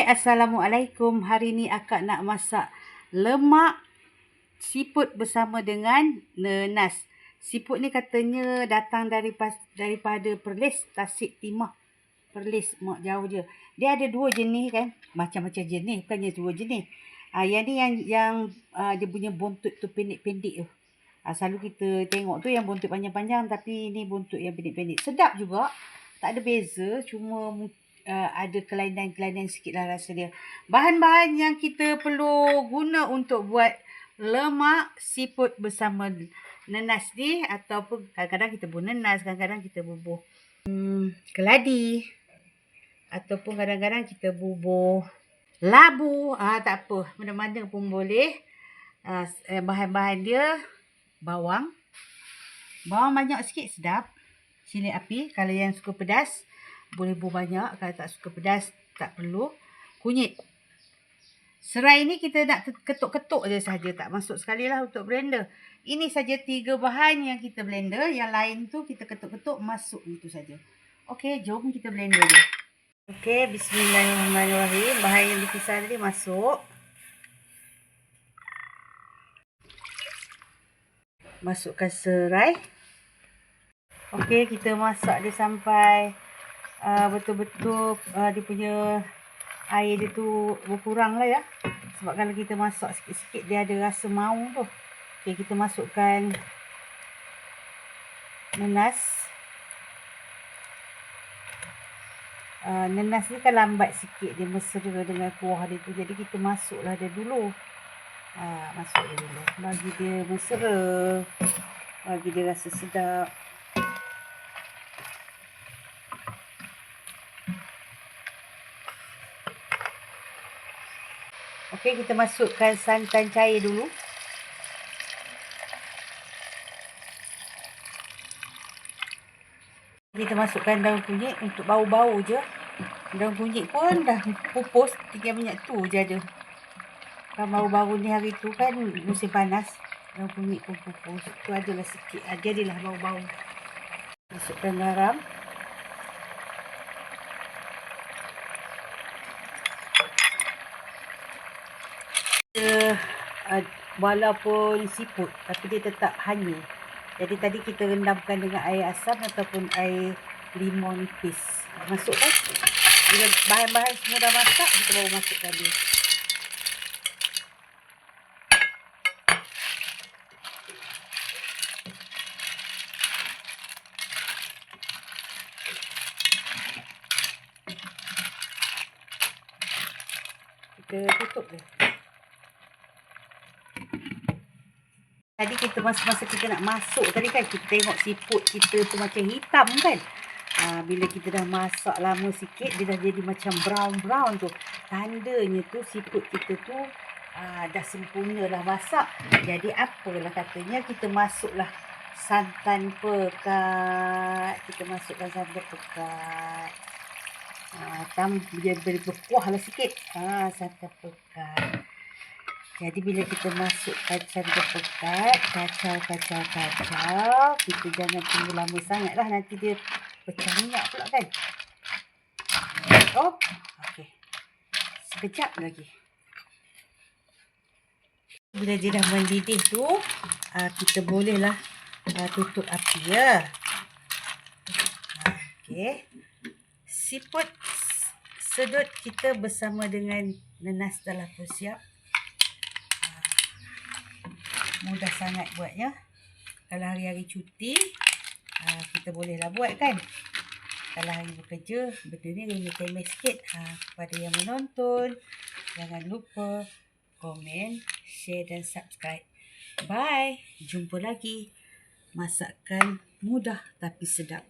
Assalamualaikum. Hari ni akak nak masak lemak siput bersama dengan nenas. Siput ni katanya datang daripada Perlis, Tasik Timah. Perlis, mak jauh je. Dia ada dua jenis kan? Macam-macam jenis, bukannya dua jenis. Yang ni yang dia punya buntut tu pendek-pendek tu. Selalu kita tengok tu yang buntut panjang-panjang, tapi ni buntut yang pendek-pendek. Sedap juga. Tak ada beza, cuma ada kelainan-kelainan sikit lah rasa dia. Bahan-bahan yang kita perlu guna untuk buat lemak siput bersama nenas ni, ataupun kadang-kadang kita bubuh nenas, kadang-kadang kita bubuh keladi, ataupun kadang-kadang kita bubuh labu. Tak apa, mana-mana pun boleh. Bahan-bahan dia, bawang banyak sikit sedap, cili api. Kalau yang suka pedas boleh bubuh banyak, kalau tak suka pedas tak perlu. Kunyit. Serai ni kita nak ketuk-ketuk je saja, tak masuk sekali lah untuk blender. Ini saja 3 bahan yang kita blender, yang lain tu kita ketuk-ketuk masuk itu saja. Okey, jom kita blender je. Okey, bismillahirrahmanirrahim. Bahan yang dipisah tadi masuk. Masukkan serai. Okey, kita masak dia sampai betul-betul dia punya air dia tu berkurang lah ya. Sebab kalau kita masak sikit-sikit dia ada rasa maung tu. Okey, kita masukkan nenas. Nenas ni kan lambat sikit dia mesra dengan kuah dia tu. Jadi kita masuklah dia dulu. Masuk dia dulu. Bagi dia mesra. Bagi dia rasa sedap. Okey, kita masukkan santan cair dulu. Kita masukkan daun kunyit untuk bau-bau je. Daun kunyit pun dah pupus, tinggal minyak tu je ada. Kan bau-bau ni hari tu kan musim panas. Daun kunyit pun pupus. Tu adalah sikit, jadilah bau-bau. Masukkan garam. Walaupun siput, tapi dia tetap hanyut. Jadi tadi kita rendamkan dengan air asam ataupun air limau nipis. Masukkan. Bila bahan-bahan semua dah masak, kita baru masukkan dia. Kita tutup dia. Tadi kita masa kita nak masuk tadi kan, kita tengok siput kita tu macam hitam kan. Bila kita dah masak lama sikit, dia dah jadi macam brown-brown tu. Tandanya tu siput kita tu dah sempurna dah masak. Jadi apalah katanya, kita masuklah santan pekat. Kita masukkan santan pekat. Dia beri berkuah lah sikit. Santan pekat. Jadi bila kita masukkan santan pekat, kacau. Kita jangan tunggu lama sangat lah, nanti dia pecah minyak pula kan. Okey. Sekejap lagi. Bila dia dah mendidih tu, kita bolehlah tutup api ya. Okey. Siput sedut kita bersama dengan nenas telah pun siap. Mudah sangat buatnya. Kalau hari-hari cuti, kita bolehlah buat kan. Kalau hari bekerja, benda ni remeh-temeh sikit. Kepada yang menonton, jangan lupa komen, share dan subscribe. Bye. Jumpa lagi. Masakan mudah tapi sedap.